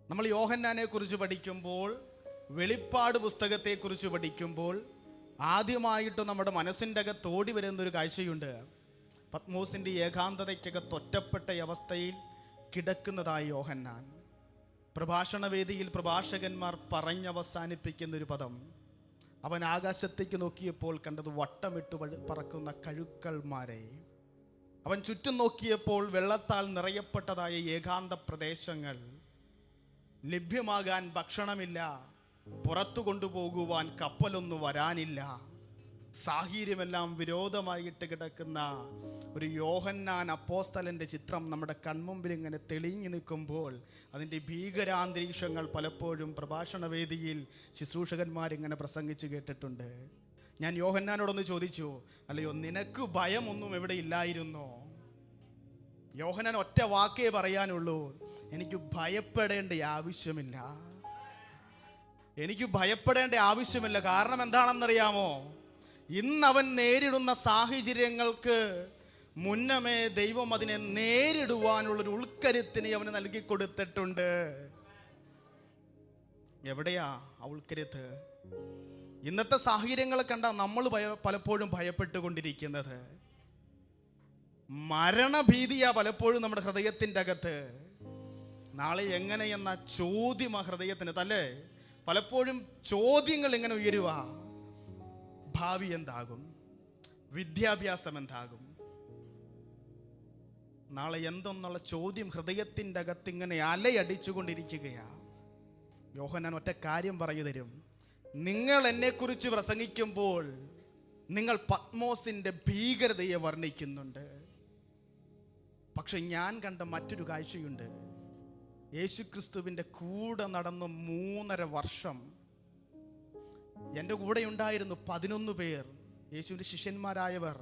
നമ്മൾ യോഹന്നാനെ കുറിച്ച് പഠിക്കുമ്പോൾ, വെളിപ്പാട് പുസ്തകത്തെക്കുറിച്ച് പഠിക്കുമ്പോൾ ആദ്യമായിട്ട് നമ്മുടെ മനസ്സിൻ്റെ അകത്ത് ഓടി വരുന്നൊരു കാഴ്ചയുണ്ട്. പത്മോസിൻ്റെ ഏകാന്തതയ്ക്കകത്ത് ഒറ്റപ്പെട്ട അവസ്ഥയിൽ കിടക്കുന്നതായി യോഹന്നാൻ. പ്രഭാഷണ വേദിയിൽ പ്രഭാഷകന്മാർ പറഞ്ഞവസാനിപ്പിക്കുന്നൊരു പദം, അവൻ ആകാശത്തേക്ക് നോക്കിയപ്പോൾ കണ്ടത് വട്ടമിട്ട് പറക്കുന്ന കഴുക്കന്മാരെ. അവൻ ചുറ്റും നോക്കിയപ്പോൾ വെള്ളത്താൽ നിറയപ്പെട്ടതായ ഏകാന്ത പ്രദേശങ്ങൾ, ലഭ്യമാകാൻ ഭക്ഷണമില്ല, പുറത്തു കൊണ്ടുപോകുവാൻ കപ്പലൊന്നും വരാനില്ല, സാഹചര്യമെല്ലാം വിരോധമായിട്ട് കിടക്കുന്ന ഒരു യോഹന്നാൻ അപ്പോസ്തലൻ്റെ ചിത്രം നമ്മുടെ കൺമുമ്പിൽ ഇങ്ങനെ തെളിഞ്ഞു നിൽക്കുമ്പോൾ അതിൻ്റെ ഭീകരാന്തരീക്ഷങ്ങൾ പലപ്പോഴും പ്രഭാഷണ വേദിയിൽ ശുശ്രൂഷകന്മാരിങ്ങനെ പ്രസംഗിച്ച് കേട്ടിട്ടുണ്ട്. ഞാൻ യോഹന്നാനോടൊന്ന് ചോദിച്ചു, അല്ലയോ നിനക്ക് ഭയമൊന്നും എവിടെ ഇല്ലായിരുന്നോ? യോഹന്നാൻ ഒറ്റ വാക്കേ പറയാനുള്ളൂ, എനിക്ക് ഭയപ്പെടേണ്ട ആവശ്യമില്ല. എനിക്ക് ഭയപ്പെടേണ്ട ആവശ്യമില്ല. കാരണം എന്താണെന്നറിയാമോ? ഇന്നവൻ നേരിടുന്ന സാഹചര്യങ്ങൾക്ക് മുന്നമേ ദൈവം അതിനെ നേരിടുവാനുള്ളൊരു ഉൾക്കരുത്തിനെ അവന് നൽകി കൊടുത്തിട്ടുണ്ട്. എവിടെയാ ആ ഉൾക്കരുത്ത്? ഇന്നത്തെ സാഹചര്യങ്ങളെ കണ്ടാൽ നമ്മൾ പലപ്പോഴും ഭയപ്പെട്ടുകൊണ്ടിരിക്കുന്നത്. മരണഭീതിയാ പലപ്പോഴും നമ്മുടെ ഹൃദയത്തിൻ്റെ അകത്ത്. നാളെ എങ്ങനെയെന്ന ചോദ്യം ആ ഹൃദയത്തിന് തല്ലേ. പലപ്പോഴും ചോദ്യങ്ങൾ ഇങ്ങനെ ഉയരുക. ഭാവി എന്താകും? വിദ്യാഭ്യാസം എന്താകും? നാളെ എന്തെന്നുള്ള ചോദ്യം ഹൃദയത്തിൻ്റെ അകത്ത് ഇങ്ങനെ അലയടിച്ചുകൊണ്ടിരിക്കുകയാ. യോഹന്നാൻ ഒറ്റ കാര്യം പറഞ്ഞു തരും, നിങ്ങൾ എന്നെക്കുറിച്ച് പ്രസംഗിക്കുമ്പോൾ നിങ്ങൾ പത്മോസിൻ്റെ ഭീകരതയെ വർണ്ണിക്കുന്നുണ്ട്. പക്ഷെ ഞാൻ കണ്ട മറ്റൊരു കാഴ്ചയുണ്ട്. യേശുക്രിസ്തുവിൻ്റെ കൂടെ നടന്ന് 3.5 വർഷം എൻ്റെ കൂടെ ഉണ്ടായിരുന്നു 11 പേർ, യേശുവിൻ്റെ ശിഷ്യന്മാരായവർ.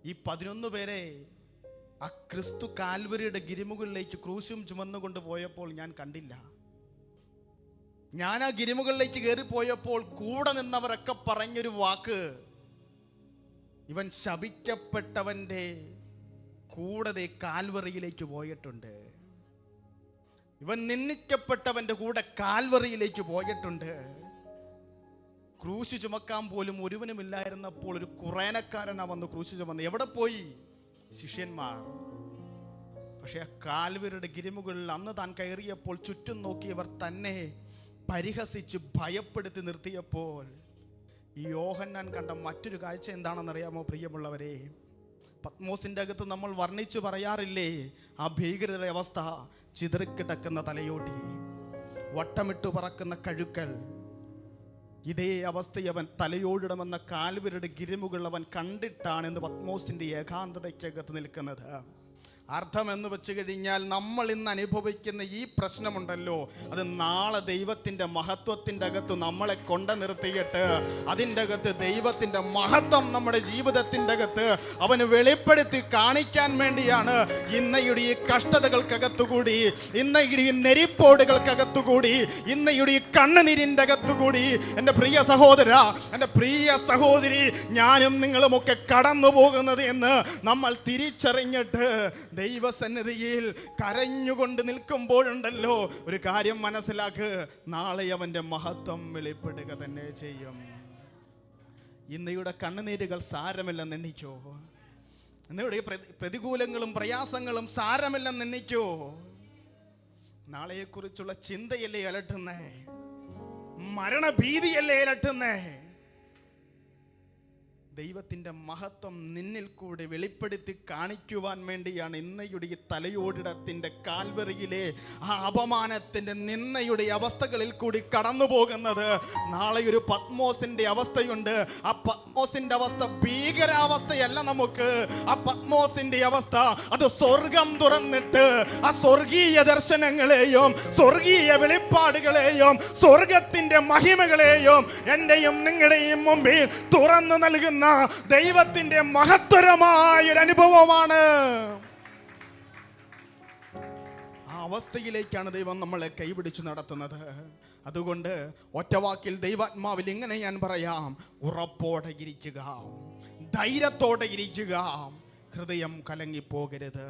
ഈ 11 പേരെ ആ ക്രിസ്തു കാൽവരിയുടെ ഗിരിമുകളിലേക്ക് ക്രൂശും ചുമന്നുകൊണ്ട് പോയപ്പോൾ ഞാൻ കണ്ടില്ല. ഞാൻ ആ ഗിരിമുകളിലേക്ക് കയറിപ്പോയപ്പോൾ കൂടെ നിന്നവരൊക്കെ പറഞ്ഞൊരു വാക്ക്, ഇവൻ ശപിക്കപ്പെട്ടവൻ്റെ കൂടെ കാൽവറിയിലേക്ക് പോയിട്ടുണ്ട്, ഇവൻ നിന്ദിക്കപ്പെട്ടവൻ്റെ കൂടെ കാൽവറിയിലേക്ക് പോയിട്ടുണ്ട്. ക്രൂശ് ചുമക്കാൻ പോലും ഒരുവനുമില്ലായിരുന്നപ്പോൾ ഒരു കുറേനക്കാരനാ വന്ന് ക്രൂശ് ചുമന്ന്. എവിടെ പോയി ശിഷ്യന്മാർ? പക്ഷെ ആ കാൽവരിയുടെ ഗിരിമുകളിൽ അന്ന് താൻ കയറിയപ്പോൾ ചുറ്റും നോക്കിയവർ തന്നെ പരിഹസിച്ച് ഭയപ്പെടുത്തി നിർത്തിയപ്പോൾ ഈ യോഹന്നാൻ കണ്ട മറ്റൊരു കാഴ്ച എന്താണെന്നറിയാമോ പ്രിയമുള്ളവരെ? പത്മോസിൻ്റെ അകത്ത് നമ്മൾ വർണ്ണിച്ചു പറയാറില്ലേ ആ ഭീകരതയുടെ അവസ്ഥ? ചിതറിക്കിടക്കുന്ന തലയോടി, വട്ടമിട്ട് പറക്കുന്ന കഴുക്കൽ. ഇതേ അവസ്ഥയവൻ തലയോടിടമെന്ന കാൽവരുടെ ഗിരിമുകൾ അവൻ കണ്ടിട്ടാണ് ഇന്ന് പത്മോസിൻ്റെ ഏകാന്തതയ്ക്കകത്ത് നിൽക്കുന്നത്. അർത്ഥമെന്ന് വെച്ച് കഴിഞ്ഞാൽ നമ്മൾ ഇന്ന് അനുഭവിക്കുന്ന ഈ പ്രശ്നമുണ്ടല്ലോ, അത് നാളെ ദൈവത്തിൻ്റെ മഹത്വത്തിൻ്റെ അകത്ത് നമ്മളെ കൊണ്ടു നിർത്തിയിട്ട് അതിൻ്റെ അകത്ത് ദൈവത്തിൻ്റെ മഹത്വം നമ്മുടെ ജീവിതത്തിൻ്റെ അകത്ത് അവന് വെളിപ്പെടുത്തി കാണിക്കാൻ വേണ്ടിയാണ് ഇന്നയുടെ ഈ കഷ്ടതകൾക്കകത്തുകൂടി, ഇന്നയുടെ ഈ നെരിപ്പോടുകൾക്കകത്തുകൂടി, ഇന്നയുടെ ഈ കണ്ണുനീരിൻ്റെ അകത്തുകൂടി എൻ്റെ പ്രിയ സഹോദര, എൻ്റെ പ്രിയ സഹോദരി, ഞാനും നിങ്ങളുമൊക്കെ കടന്നു പോകുന്നത് എന്ന് നമ്മൾ തിരിച്ചറിഞ്ഞിട്ട് ദൈവസന്നിധിയിൽ കരഞ്ഞുകൊണ്ട് നിൽക്കുമ്പോഴുണ്ടല്ലോ, ഒരു കാര്യം മനസ്സിലാക്ക്, നാളെ അവൻ്റെ മഹത്വം വെളിപ്പെടുക തന്നെ ചെയ്യും. ഇന്നയുടെ കണ്ണുനീരുകൾ സാരമില്ലെന്ന് എണ്ണിക്കോ. ഇന്നയുടെ പ്രതികൂലങ്ങളും പ്രയാസങ്ങളും സാരമില്ലെന്ന് എണ്ണിക്കോ. നാളെയെക്കുറിച്ചുള്ള ചിന്തയല്ലേ അലട്ടുന്നേ? മരണഭീതിയല്ലേ അലട്ടുന്നേ? ദൈവത്തിൻ്റെ മഹത്വം നിന്നിൽ കൂടി വെളിപ്പെടുത്തി കാണിക്കുവാൻ വേണ്ടിയാണ് ഇന്നയുടെ ഈ തലയോടിടത്തിൻ്റെ കാൽവറിയിലെ ആ അപമാനത്തിൻ്റെ നിന്നയുടെ അവസ്ഥകളിൽ കൂടി കടന്നു പോകുന്നത്. നാളെ ഒരു പത്മോസിൻ്റെ അവസ്ഥയുണ്ട്. ആ പത്മോസിൻ്റെ അവസ്ഥ ഭീകരാവസ്ഥയല്ല നമുക്ക്. ആ പത്മോസിൻ്റെ അവസ്ഥ അത് സ്വർഗം തുറന്നിട്ട് ആ സ്വർഗീയ ദർശനങ്ങളെയും സ്വർഗീയ വെളിപ്പാടുകളെയും സ്വർഗത്തിൻ്റെ മഹിമകളെയും എൻ്റെയും നിങ്ങളുടെയും മുമ്പിൽ തുറന്നു നൽകുന്ന ദൈവത്തിന്റെ മഹത്തരമായൊരു അനുഭവമാണ്. ആ അവസ്ഥയിലേക്കാണ് ദൈവം നമ്മളെ കൈപിടിച്ചു നടത്തുന്നത്. അതുകൊണ്ട് ഒറ്റവാക്കിൽ ദൈവാത്മാവിൽ ഇങ്ങനെ ഞാൻ പറയാം, ഉറപ്പോടെ ഇരിക്കുക, ധൈര്യത്തോടെ ഇരിക്കുക, ഹൃദയം കലങ്ങിപ്പോകരുത്.